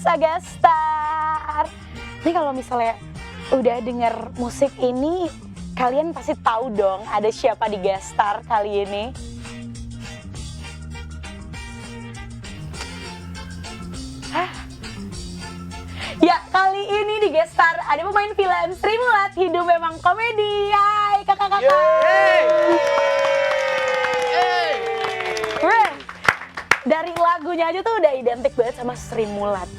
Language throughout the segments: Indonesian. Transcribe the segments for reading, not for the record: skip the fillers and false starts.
bisa guest star. Nih kalau misalnya udah denger musik ini, kalian pasti tahu dong ada siapa di guest star kali ini. Hah? Ya, kali ini di guest star ada pemain film Sri Mulat, Hidup Memang Komedi. Hai kakak-kakak. Dari lagunya aja tuh udah identik banget sama Sri Mulat.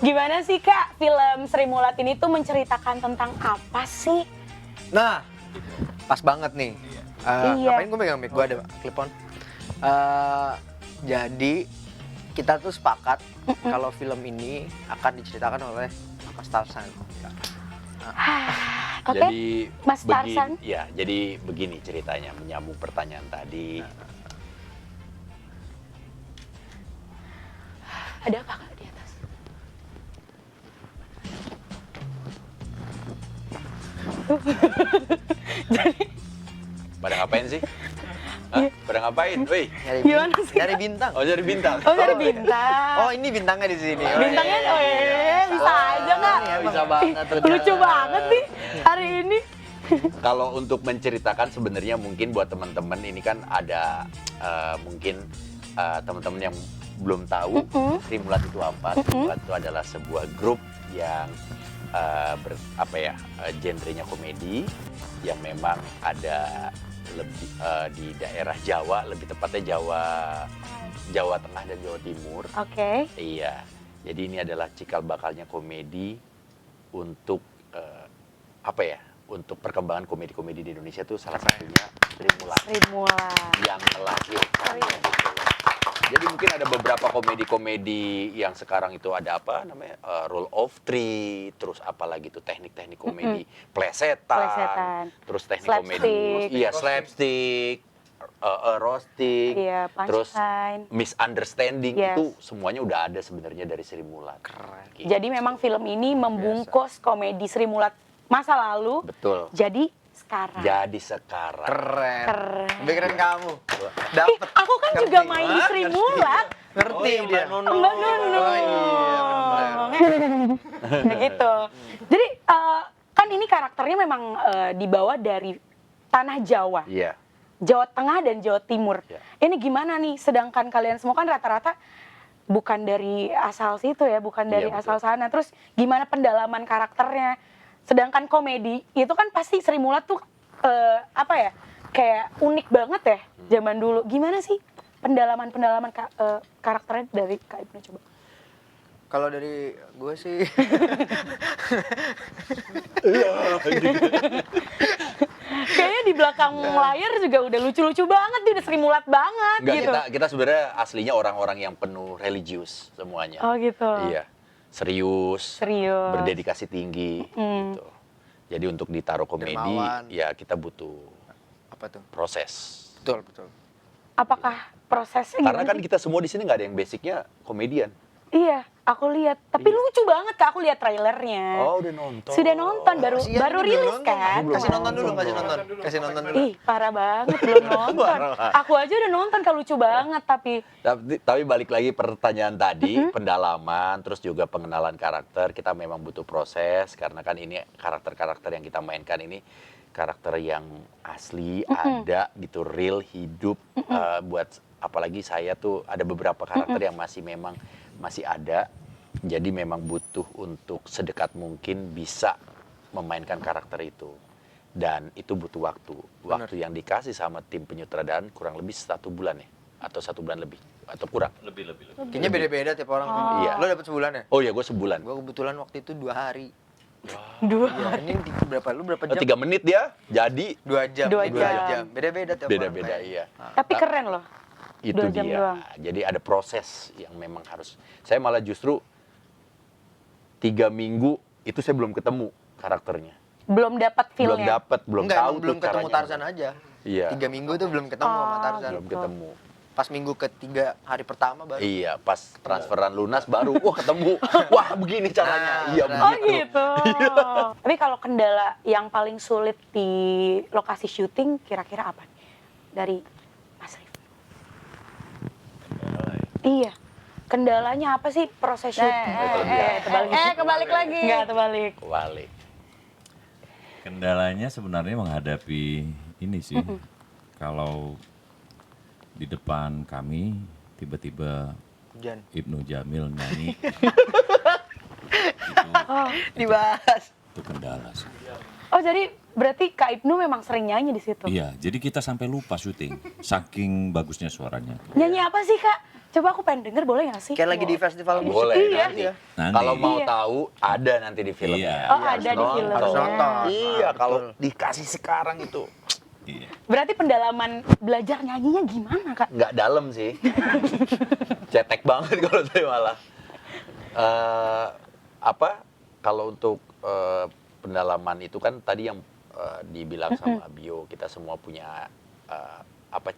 Gimana sih Kak, film Sri Mulat ini tuh menceritakan tentang apa sih? Nah, pas banget nih. Iya. Ngapain gue megang mic? Gue ada clip-on. Jadi, kita tuh sepakat kalau film ini akan diceritakan oleh Mas Tarsan. Oke, Jadi Mas Tarsan. ya, jadi begini ceritanya, menyambung pertanyaan tadi. Ada apa Kak di atas? Pada ngapain sih? Hah? Pada ngapain? Woi. Gimana sih? Nyari bintang. Oh, jadi bintang. Oh, dari bintang. Oh, ini bintangnya di sini. Bintangnya, bisa aja Kak. Bisa banget. Lucu banget nih hari ini. Kalau untuk menceritakan sebenarnya mungkin buat teman-teman ini kan ada mungkin teman-teman yang belum tahu Sri Mulat itu apa. Sri Mulat itu adalah sebuah grup yang genrenya komedi yang memang ada lebih di daerah Jawa, lebih tepatnya Jawa Tengah dan Jawa Timur. Oke. Iya. Jadi ini adalah cikal bakalnya komedi untuk untuk perkembangan komedi-komedi di Indonesia itu salah satunya Sri Mulat Sri Mulat. yang melahirkan. Jadi mungkin ada beberapa komedi-komedi yang sekarang itu ada apa namanya Rule of Three, terus apalagi itu teknik-teknik komedi plesetan, terus teknik komedi, Slapstick. roasting, Iya, terus punchline. misunderstanding, Yes. itu semuanya udah ada sebenarnya dari Sri Mulat. Keren. Gitu. Jadi memang film ini membungkus komedi Sri Mulat masa lalu. Betul. Jadi sekarang. Jadi sekarang. Keren. Keren. Lebih keren kamu. Ih, Dapet. aku kan juga main di Sri Mulat. Ngerti dia. Mbak Nunu. Oh iya, benar. Begitu. Jadi kan ini karakternya memang dibawa dari tanah Jawa. Iya. Jawa Tengah dan Jawa Timur. Ya. Ini gimana nih? Sedangkan kalian semua kan rata-rata bukan dari asal situ ya, bukan dari Iya, asal sana. Terus gimana pendalaman karakternya? Sedangkan komedi itu kan pasti Sri Mulat tuh kayak unik banget ya zaman dulu. Gimana sih pendalaman karakternya dari Kak Ibnu coba? Kalau dari gue sih Kayaknya di belakang layar juga udah lucu-lucu banget, dia udah Sri Mulat banget Enggak, gitu. kita sebenarnya aslinya orang-orang yang penuh religius semuanya. Oh gitu. Iya. Serius. Serius. Berdedikasi tinggi gitu. Jadi untuk ditaruh komedi, Dermawan. ya kita butuh apa tuh? proses. Betul, betul. Apakah prosesnya Karena gimana kan sih? kita semua di sini nggak ada yang basicnya komedian. Iya, aku lihat. Tapi lucu banget Kak, aku lihat trailernya. Oh, udah nonton. Sudah nonton, baru Kasihan, ini belum rilis nonton. kan? Kasih nonton dulu, kasih nonton dulu. Ih, parah banget belum nonton. Aku aja udah nonton, Kak, lucu banget tapi Tapi balik lagi pertanyaan tadi, pendalaman, terus juga pengenalan karakter, kita memang butuh proses, karena kan ini karakter-karakter yang kita mainkan ini karakter yang asli, ada gitu, real, hidup. Buat apalagi saya tuh ada beberapa karakter yang masih ada, jadi memang butuh untuk sedekat mungkin bisa memainkan karakter itu. Dan itu butuh waktu yang dikasih sama tim penyutradaraan kurang lebih 1 bulan ya, atau 1 bulan lebih, atau kurang. Lebih. Kayaknya beda-beda tiap orang. Iya. Lo dapet sebulan ya? Oh ya, gue sebulan. Gue kebetulan waktu itu 2 hari. 2 Iya, ini berapa jam? 3 menit dia jadi 2 jam. Dua Dua jam. Beda-beda tiap orang. beda-beda, kayaknya. iya. tapi keren loh. Itu 2 jam dia. doang. Jadi ada proses yang memang harus. Saya malah justru 3 minggu itu saya belum ketemu karakternya. Belum dapat Belum feel-nya. dapat, belum Enggak, tahu emang belum tuh ketemu caranya. Tarzan aja. Iya. 3 minggu tuh belum ketemu sama Tarzan. Belum ketemu. Pas minggu ketiga hari pertama baru. Iya, pas transferan lunas baru, wah ketemu. Wah, begini caranya. Iya, Nah, Oh begitu. gitu. Tapi kalau kendala yang paling sulit di lokasi syuting kira-kira apa nih? Dari Mas Rif? Iya. Kendalanya apa sih proses syuting? Kebalik lagi. Enggak, terbalik. Wali. Kendalanya sebenarnya menghadapi ini sih. Kalau di depan kami tiba-tiba Hujan. Ibnu Jamil nyanyi. Dibahas. Itu kendala sih. Oh, jadi berarti Kak Ibnu memang sering nyanyi di situ. Iya, jadi kita sampai lupa syuting. Saking bagusnya suaranya. Nyanyi apa sih, Kak? Coba aku pengen denger, boleh gak sih? Kayak lagi di festival musik. Boleh Iya. nanti. Nanti. Kalau mau Iya. tahu ada nanti di filmnya. Iya. Oh, ada di Harus filmnya. Harus nonton. Iya, kalau Betul. dikasih sekarang itu Iya. Berarti pendalaman belajar nyanyinya gimana, Kak? nggak dalam sih. Cetek banget kalau saya malah. Kalau untuk pendalaman itu kan tadi yang dibilang sama Bio, kita semua punya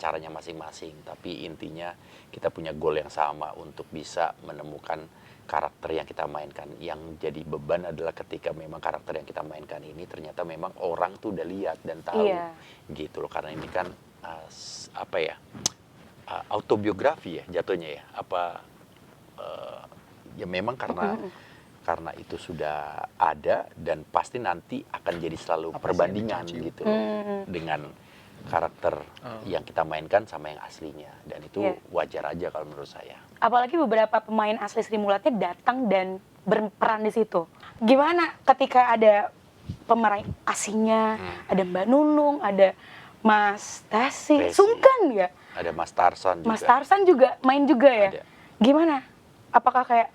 caranya masing-masing, tapi intinya kita punya goal yang sama untuk bisa menemukan karakter yang kita mainkan. Yang jadi beban adalah ketika memang karakter yang kita mainkan ini ternyata memang orang tuh udah lihat dan tahu, Iya. gitu loh. Karena ini kan autobiografi ya jatuhnya ya, ya memang karena itu sudah ada dan pasti nanti akan jadi selalu Apa sih perbandingan yang dicaci? gitu loh, dengan karakter yang kita mainkan sama yang aslinya, dan itu Iya. wajar aja kalau menurut saya. Apalagi beberapa pemain asli Sri Mulatnya datang dan berperan di situ. Gimana ketika ada pemeran asingnya, ada Mbak Nunung, ada Mas Tasi, Tesi. sungkan nggak? Ada Mas Tarsan juga. Mas Tarsan juga main juga ya? Ada. Gimana? Apakah kayak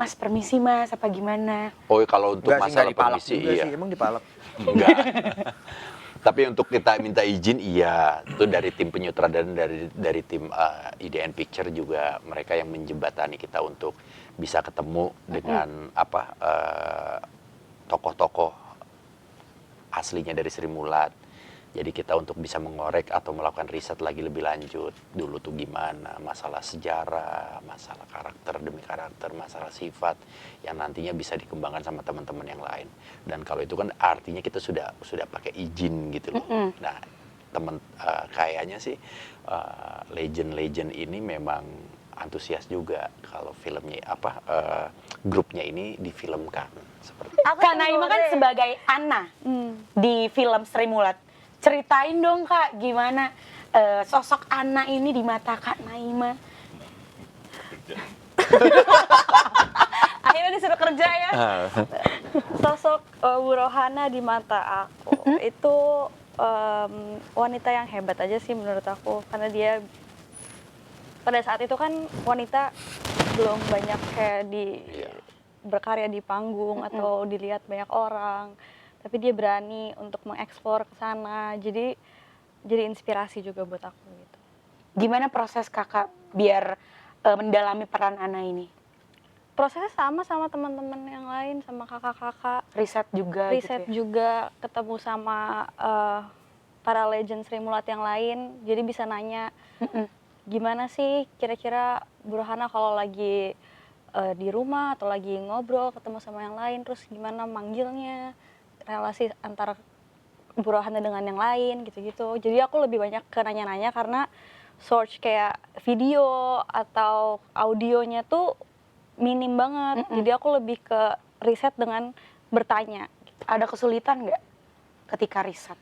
Mas permisi Mas apa gimana? Oh, kalau untuk Enggak sih, enggak masalah dipalak permisi juga iya. sih. Emang dipalak. Enggak. Tapi untuk kita minta izin, iya. Itu dari tim penyutradara, dari tim IDN Picture juga, mereka yang menjembatani kita untuk bisa ketemu dengan tokoh-tokoh aslinya dari Sri Mulat. Jadi kita untuk bisa mengorek atau melakukan riset lagi lebih lanjut. Dulu tuh gimana, masalah sejarah, masalah karakter demi karakter, masalah sifat yang nantinya bisa dikembangkan sama teman-teman yang lain. Dan kalau itu kan artinya kita sudah pakai izin gitu loh. Nah, kayaknya sih legend-legend ini memang antusias juga kalau filmnya grupnya ini difilmkan seperti itu. Kak Naima kan sebagai Anna di film Sri Mulat. Ceritain dong Kak, gimana sosok Anna ini di mata Kak Naima? Akhirnya disuruh kerja ya. Sosok Bu Rohana di mata aku itu wanita yang hebat aja sih menurut aku, karena dia pada saat itu kan wanita belum banyak kayak berkarya di panggung atau dilihat banyak orang, tapi dia berani untuk mengeksplor ke sana, jadi inspirasi juga buat aku gitu. Gimana proses kakak biar mendalami peran Anna ini? Prosesnya sama teman-teman yang lain, sama kakak-kakak. Riset juga Riset gitu ya? juga, ketemu sama para legend Sri Mulat yang lain, jadi bisa nanya gimana sih kira-kira Bu Rohana kalau lagi di rumah atau lagi ngobrol ketemu sama yang lain, terus gimana manggilnya, relasi antara Bu Rohana dengan yang lain gitu-gitu. Jadi aku lebih banyak ke nanya-nanya karena search kayak video atau audionya tuh minim banget. Jadi aku lebih ke riset dengan bertanya. Ada kesulitan nggak ketika riset,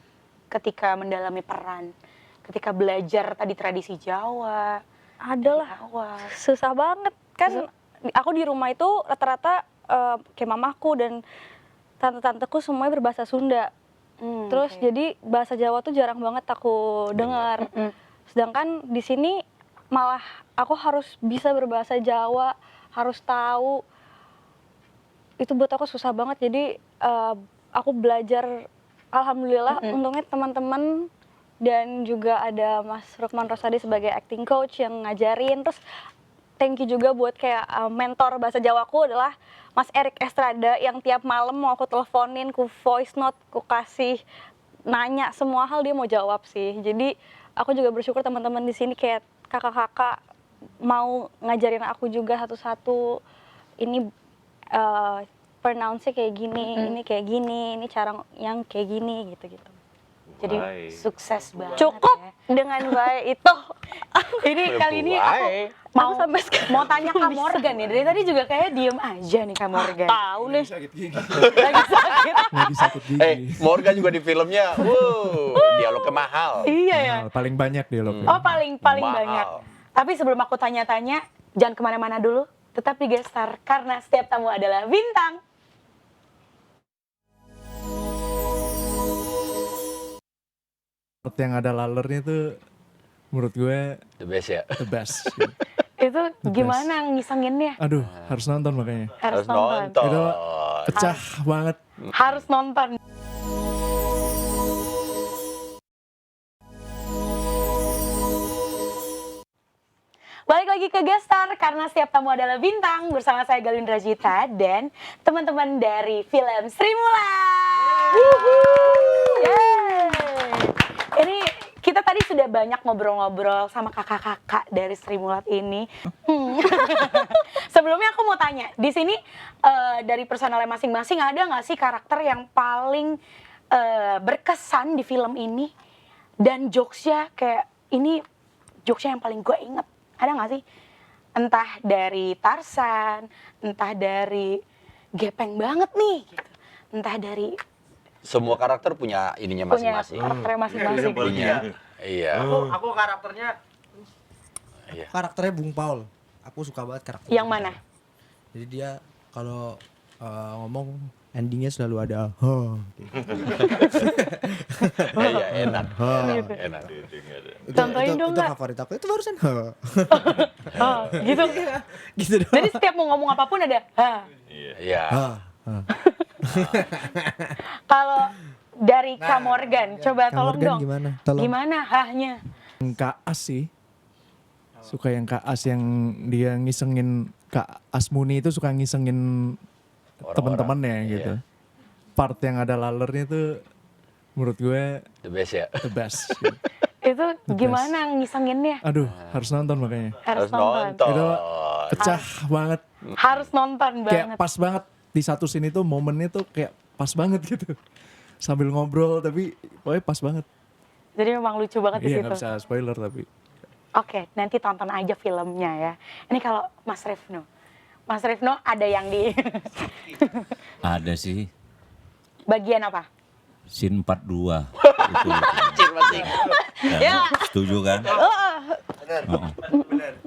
ketika mendalami peran, ketika belajar tadi tradisi Jawa? Adalah Jawa. susah banget kan. Aku di rumah itu rata-rata kayak mamaku dan tante-tanteku semuanya berbahasa Sunda. Terus jadi bahasa Jawa tuh jarang banget aku dengar. Sedangkan di sini malah aku harus bisa berbahasa Jawa, harus tahu. Itu buat aku susah banget. Jadi aku belajar, alhamdulillah untungnya teman-teman dan juga ada Mas Rukman Rosadi sebagai acting coach yang ngajarin. Terus thank you juga buat kayak mentor bahasa Jawaku adalah Mas Erik Estrada yang tiap malam mau aku teleponin, ku voice note, ku kasih nanya semua hal dia mau jawab sih. Jadi aku juga bersyukur teman-teman di sini kayak kakak-kakak mau ngajarin aku juga satu-satu. Ini pronounce-nya kayak gini, ini kayak gini, ini cara yang kayak gini gitu-gitu. Jadi Baik. sukses banget. Cukup ya. dengan baik itu. Ini kali ini aku mau Aku sampai sekarang mau tanya Kak Morgan nih. Dari tadi juga kayak diem aja nih Kak Morgan. Tahu nih. Sakit gigi. Lagi sakit. Lagi sakit gigi. Morgan juga di filmnya, dialognya mahal. Iya ya. Mahal, paling banyak dialognya. Oh paling Mahal. banyak. Tapi sebelum aku tanya-tanya, jangan kemana-mana dulu. Tetap di Gestar karena setiap tamu adalah bintang. Part yang ada lalernya tuh menurut gue The best ya. the best. Itu gimana ngisenginnya? Aduh, harus nonton makanya. Harus nonton. Itu pecah banget. Harus nonton. Balik lagi ke Gestar karena setiap tamu adalah bintang bersama saya Galindra Jita dan teman-teman dari film Sri Mulat. Yeay. Ini kita tadi sudah banyak ngobrol-ngobrol sama kakak-kakak dari Sri Mulat ini. Sebelumnya aku mau tanya, di sini dari personalnya masing-masing ada nggak sih karakter yang paling berkesan di film ini dan jokesnya kayak ini jokesnya yang paling gue inget. Ada nggak sih? Entah dari Tarzan, entah dari Gepeng banget nih, gitu. Entah dari Semua karakter punya ininya punya masing-masing. karakternya masing-masing. Punya. Iya. Aku karakternya Karakternya Bung Paul. Aku suka banget karakter. Yang Bung mana? Paul. Jadi dia kalau ngomong endingnya selalu ada ha. Iya, enak. Gitu. Enak. Contohin dong, itu Kak. favorit aku. Itu barusan ha. Oh, gitu. Gitu doang. Jadi setiap mau ngomong apapun ada, ha. Iya. Ha. Kalau dari Kak Morgan, coba Kak tolong Morgan dong. gimana? Tolong. Gimana hahnya? Yang Kak As sih. Suka yang Kak As yang dia ngisengin Kak Asmuni itu suka ngisengin teman-temannya gitu. Part yang ada lalernya tuh menurut gue The best ya. the best. Itu gimana ngisenginnya? Aduh, harus nonton makanya. Harus nonton. Itu pecah banget. Harus nonton Kayak banget. pas banget di satu scene itu momennya tuh kayak pas banget gitu. Sambil ngobrol tapi pokoknya pas banget. Jadi memang lucu banget di Iya, situ. nggak bisa spoiler tapi. Oke, nanti tonton aja filmnya ya. Ini kalau Mas Rifno. Mas Rifno ada yang di Ada sih, bagian apa? scene 42. Itu. Ya, setuju kan?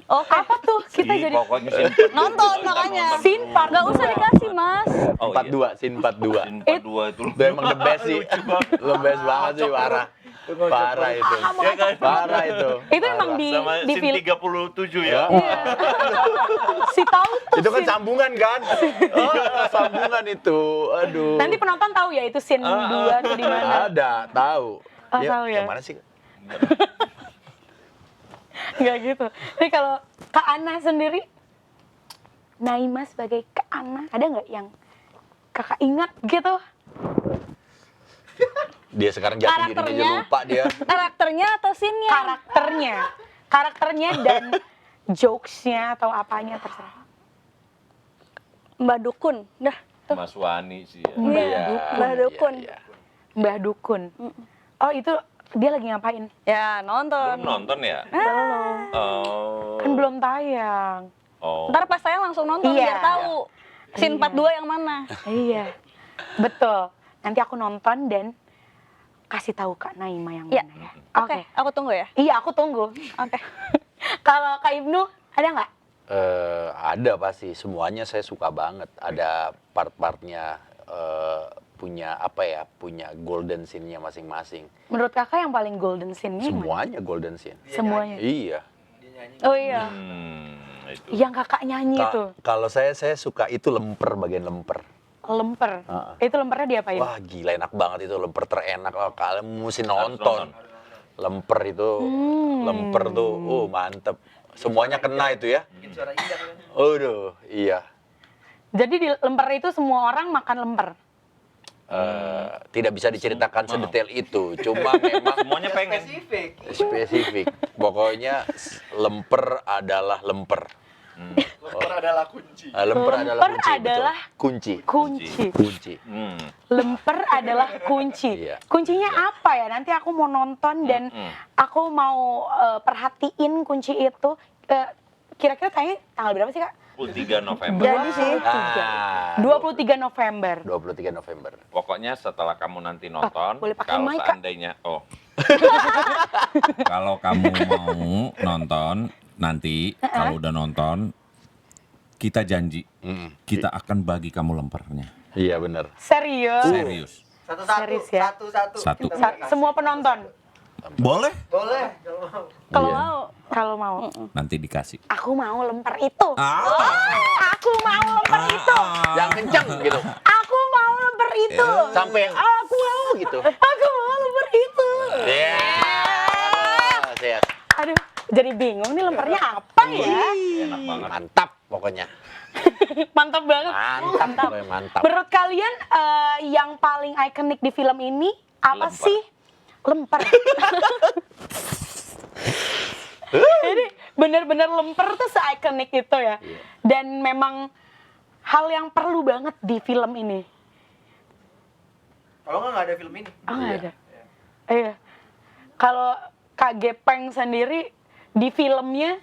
Oh, apa tuh? Kita jadi Pokoknya scene Nonton makanya. scene part. Nggak usah dikasih mas. 42, scene 42. Scene 42 itu. Itu emang the best sih. The best banget sih, parah. Parah itu. Parah itu. Itu emang di film 37 ya. si tahu tuh Itu kan scene. sambungan kan? Oh, sambungan itu. Aduh. Nanti penonton tahu ya itu scene 2 tuh di mana. Ada, tahu. Oh, tahu ya. Yang mana sih? Enggak gitu. Tapi kalau Kak Ana sendiri, Naima sebagai Kak Ana, ada nggak yang kakak ingat gitu? Dia sekarang jati diri Karakternya? dia lupa dia. Karakternya atau scene-nya? Karakternya dan jokesnya atau apanya terserah. Mbak Dukun. Dah. Mas Wani sih ya. Iya. Mbak Dukun. Iya. Mbah Dukun. Oh itu dia lagi ngapain? Ya nonton. Belum nonton ya? Belum. Oh. Kan belum tayang. Oh. Ntar pas saya langsung nonton Iya. biar tahu. Scene 42 yang mana. Iya. Betul. Nanti aku nonton dan kasih tahu Kak Naima yang Iya. mana ya. Oke, aku tunggu ya. Iya, aku tunggu. Oke. Kalau Kak Ibnu ada nggak? Ada pasti, semuanya saya suka banget. Ada part-partnya punya apa ya, punya golden scene-nya masing-masing. Menurut kakak yang paling golden scene-nya yang mana? Semuanya golden scene. Semuanya. Iya. Oh iya. Itu. Yang kakak nyanyi tuh, Kalau saya suka itu lemper, bagian lemper. lemper. Itu lempernya diapain? Wah gila, enak banget itu, lemper terenak. Oh, kalian mesti nonton. Lemper itu, lemper tuh, mantep. Semuanya kena itu ya. Aduh, iya. Jadi di lemper itu semua orang makan lemper. Tidak bisa diceritakan sedetail itu, cuma memang Semuanya pengen. spesifik. Pokoknya lemper adalah lemper. Lemper adalah kunci. Lemper adalah Lemper kunci. betul. adalah kunci. kunci. Kunci. Lemper adalah kunci. Iya. Kuncinya apa ya? Nanti aku mau nonton dan aku mau perhatiin kunci itu. Kira-kira tanggal berapa sih, Kak? 23 November. Jadi sih Ah, 23 November. 23 November. Pokoknya setelah kamu nanti nonton, boleh pakai kalau mic, Kak? seandainya Kalau kamu mau nonton nanti, kalau udah nonton, kita janji kita akan bagi kamu lempernya. Iya benar. Serius? Serius. Satu-satu. Serius ya? Satu-satu. Satu. Semua penonton. Boleh? Boleh. Kalau Iya. mau. Kalau mau. Nanti dikasih. Aku mau lemper itu. Ah. Aku mau lemper itu. Yang kencang gitu. Aku mau lemper itu. Sampai aku mau gitu. Aku mau lemper itu. Iya. Sehat. Aduh, jadi bingung nih lempernya apa ya? enak banget. Mantap pokoknya. Mantap banget. Mantap. Pokoknya mantap. Menurut kalian yang paling ikonik di film ini apa Lemper. sih? Lemper. Jadi bener-bener lemper tuh se-ikonik itu ya. Dan memang hal yang perlu banget di film ini. Kalau nggak ada film ini. Oh, nggak ada. Iya. Kalau Kak Gepeng sendiri di filmnya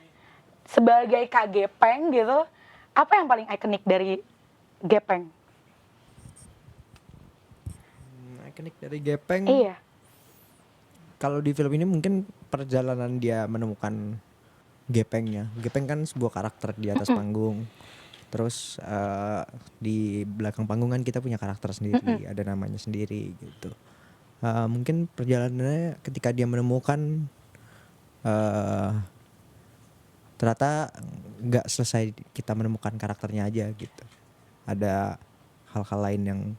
sebagai Kak Gepeng gitu, apa yang paling ikonik dari Gepeng? Ikonik dari Gepeng. Iya. Kalau di film ini mungkin perjalanan dia menemukan Gepengnya. Gepeng kan sebuah karakter di atas panggung. Terus di belakang panggung kan kita punya karakter sendiri, ada namanya sendiri gitu. Mungkin perjalanannya ketika dia menemukan ternyata nggak selesai kita menemukan karakternya aja gitu. Ada hal-hal lain yang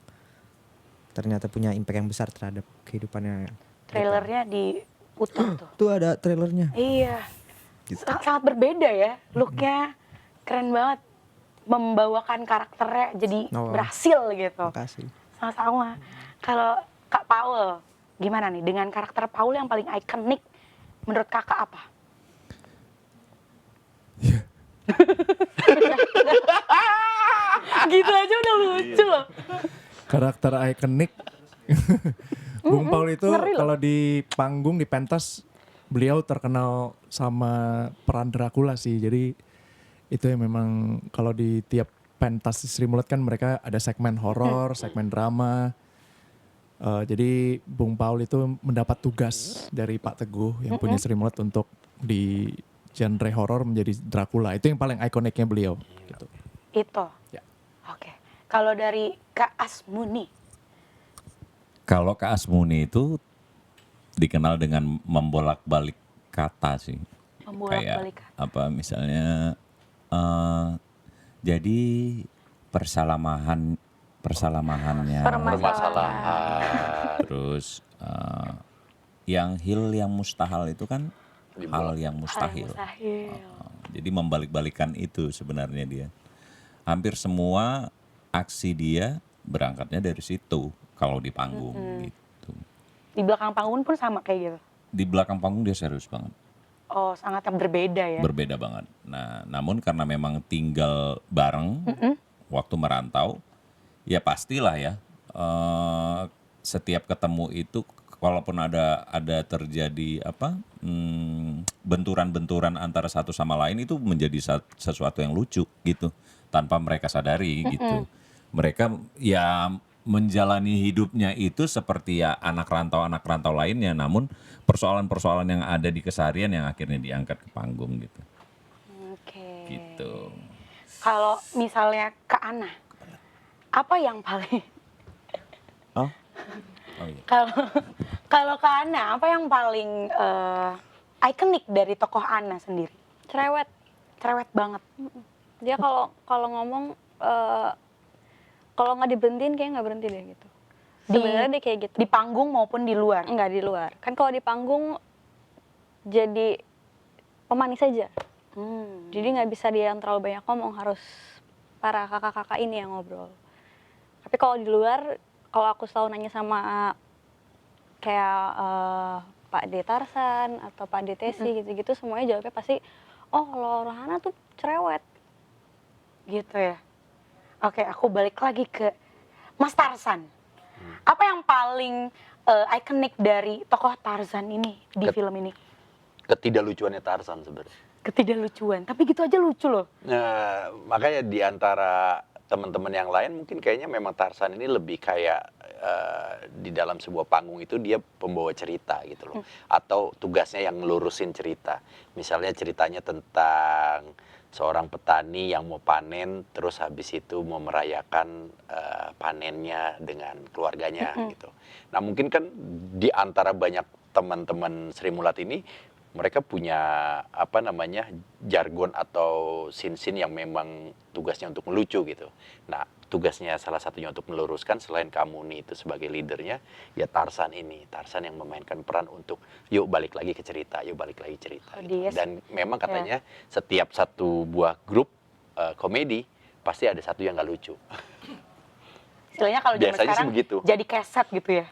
ternyata punya impact yang besar terhadap kehidupannya. Trailernya diputar tuh. Tuh ada trailernya. Iya. Gitu. Sangat berbeda ya, looknya keren banget. Membawakan karakternya jadi Oh. berhasil gitu. Makasih. Sama-sama. Kalau Kak Paul, gimana nih dengan karakter Paul yang paling ikonik menurut Kakak apa? Gitu aja udah lucu loh. Karakter ikonik. Bung Paul itu ngeri loh. kalau di panggung di pentas beliau terkenal sama peran Dracula sih. Jadi itu yang memang kalau di tiap pentas di Sri Mulat kan mereka ada segmen horor, segmen drama. Jadi Bung Paul itu mendapat tugas dari Pak Teguh yang punya Sri Mulat untuk di genre horor menjadi Dracula. Itu yang paling ikoniknya beliau. Gitu. Itu. Ya. Oke. Kalau dari Kak Asmuni. Kalau Kak Asmuni itu dikenal dengan membolak-balik kata sih. Membolak-balik Kayak apa misalnya jadi permasalahannya Permasalahan. terus yang yang mustahil itu kan hal yang mustahil. Mustahil. Jadi membalik-balikan itu sebenarnya dia. Hampir semua aksi dia berangkatnya dari situ kalau di panggung gitu. Di belakang panggung pun sama kayak gitu. Di belakang panggung dia serius banget. Oh, sangat berbeda ya. Berbeda banget. Nah, namun karena memang tinggal bareng waktu merantau, ya pastilah ya setiap ketemu itu walaupun ada terjadi benturan-benturan antara satu sama lain itu menjadi sesuatu yang lucu gitu tanpa mereka sadari gitu. Mereka ya menjalani hidupnya itu seperti ya anak rantau lainnya, namun persoalan-persoalan yang ada di keseharian yang akhirnya diangkat ke panggung gitu. Oke. Gitu. Kalau misalnya Kak Ana, apa yang paling Oh iya. kalau Kak Ana, apa yang paling ikonik dari tokoh Ana sendiri? Cerewet. Cerewet banget. Dia kalau ngomong kalau nggak diberhentiin kayak nggak berhenti deh gitu. Sebenarnya dia kayak gitu. Di panggung maupun di luar. Enggak di luar. Kan kalau di panggung jadi pemanis saja. Jadi nggak bisa dia yang terlalu banyak ngomong, harus para kakak-kakak ini yang ngobrol. Tapi kalau di luar, kalau aku selalu nanya sama kayak Pak D Tarsan atau Pak D Tesi gitu-gitu, semuanya jawabnya pasti, oh kalau Rohana tuh cerewet. Gitu ya. Oke, aku balik lagi ke Mas Tarzan. Apa yang paling ikonik dari tokoh Tarzan ini di film ini? Ketidaklucuannya Tarzan sebenarnya. Ketidaklucuan, tapi gitu aja lucu loh. Nah, makanya di antara teman-teman yang lain mungkin kayaknya memang Tarzan ini lebih kayak di dalam sebuah panggung itu dia pembawa cerita gitu loh. Atau tugasnya yang ngelurusin cerita. Misalnya ceritanya tentang seorang petani yang mau panen terus habis itu mau merayakan panennya dengan keluarganya gitu. Nah, mungkin kan di antara banyak teman-teman Sri Mulat ini mereka punya apa namanya jargon atau scene-scene yang memang tugasnya untuk melucu gitu. Nah, tugasnya salah satunya untuk meluruskan selain Kamuni itu sebagai leadernya, ya Tarzan ini. Tarzan yang memainkan peran untuk yuk balik lagi ke cerita, yuk balik lagi cerita. Gitu. Dan memang katanya setiap satu buah grup komedi pasti ada satu yang nggak lucu. Istilahnya kalau zaman Biasanya sih sekarang begitu. jadi keset gitu ya.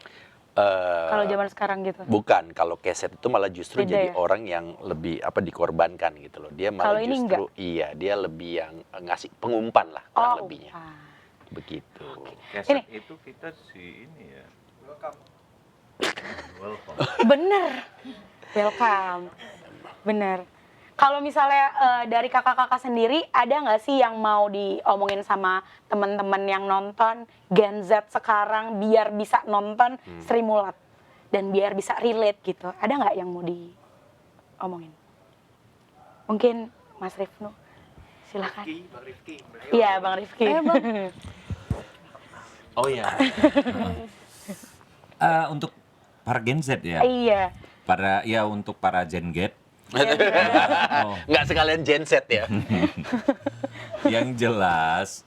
Kalau zaman sekarang gitu. Bukan, kalau keset itu malah justru Beda jadi ya? orang yang lebih apa dikorbankan gitu loh. Dia malah Kalau ini justru iya, dia lebih yang ngasih pengumpan lah kurang lebihnya. Begitu. Keset Ini. itu kita ini ya. Welcome. Bener. Welcome. Bener. Kalau misalnya dari kakak-kakak sendiri, ada nggak sih yang mau diomongin sama teman-teman yang nonton Gen Z sekarang biar bisa nonton Sri Mulat dan biar bisa relate gitu? Ada nggak yang mau diomongin? Mungkin Mas Rifnu, silakan. Iya, Bang Rifki. Ayo, Bang. Oh ya. Untuk para Gen Z ya. Iya. Untuk para Gen Z. Nggak sekalian genset ya. Yang jelas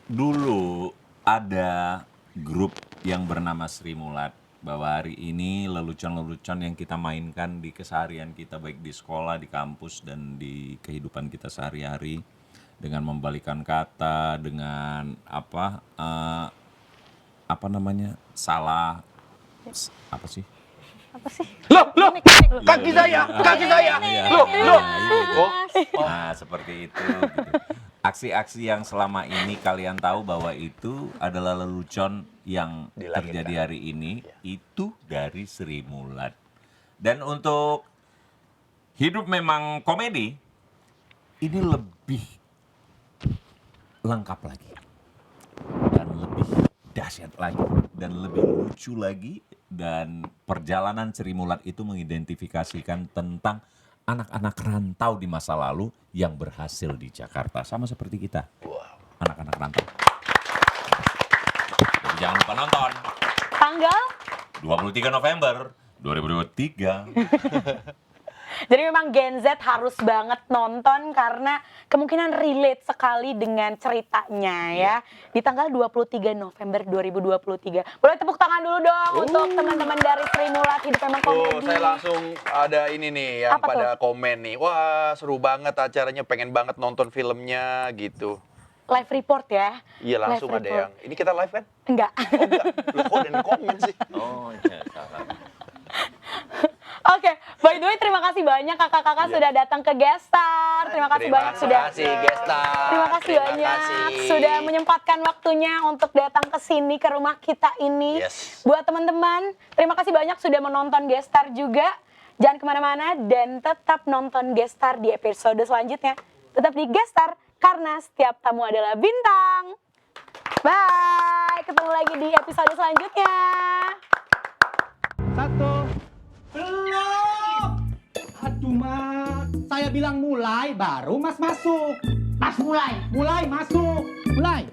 dulu ada grup yang bernama Sri Mulat, bahwa hari ini lelucon-lelucon yang kita mainkan di keseharian kita baik di sekolah, di kampus dan di kehidupan kita sehari-hari dengan membalikan kata, dengan salah apa sih? Apa sih? Loh, kaki saya. Nah, seperti itu. Gitu. Aksi-aksi yang selama ini kalian tahu bahwa itu adalah lelucon yang terjadi hari ini, itu dari Sri Mulat. Dan untuk hidup memang komedi, ini lebih lengkap lagi. Dan lebih dahsyat lagi. Dan lebih lucu lagi. Dan perjalanan Sri Mulat itu mengidentifikasikan tentang anak-anak rantau di masa lalu yang berhasil di Jakarta. Sama seperti kita, anak-anak rantau. Jadi jangan lupa nonton. Tanggal? 23 November 2023. Jadi memang Gen Z harus banget nonton karena kemungkinan relate sekali dengan ceritanya ya. Di tanggal 23 November 2023. Boleh tepuk tangan dulu dong untuk teman-teman dari Sri Mulat Hidup Memang Komedi. Saya langsung ada ini nih yang Apa pada komen nih. Wah, seru banget acaranya, pengen banget nonton filmnya gitu. Live report ya. Iya, langsung Live ada report. yang. Ini kita live kan? Enggak. Oh, enggak. Loh, kok ada yang komen sih? Oh, iya, salah. Oke, by the way terima kasih banyak kakak-kakak sudah datang ke Gestar. Terima kasih banyak sudah. Gestar. Terima kasih banyak sudah menyempatkan waktunya untuk datang ke sini ke rumah kita ini. Yes. Buat teman-teman, terima kasih banyak sudah menonton Gestar juga. Jangan kemana-mana dan tetap nonton Gestar di episode selanjutnya. Tetap di Gestar karena setiap tamu adalah bintang. Bye, ketemu lagi di episode selanjutnya. Aduh, Mas. Saya bilang mulai, baru Mas masuk. Mas mulai. Mulai, masuk. Mulai.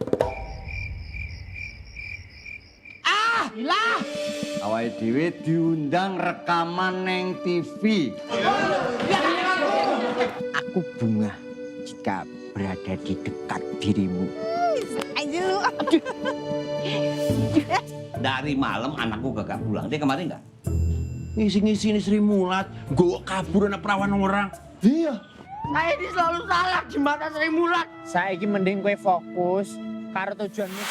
Ah, ilah. Awake dhewe diundang rekaman neng TV. Aku bunga jika berada di dekat dirimu. Ayo. Dari malam anakku gak pulang. Dia kemarin nggak? Ngisi-ngisi ini Sri Mulat, gue kabur anak perawan orang. Iya. Saya ini selalu salah di mata Sri Mulat. Saya ini mending gue fokus karo tujuanmu.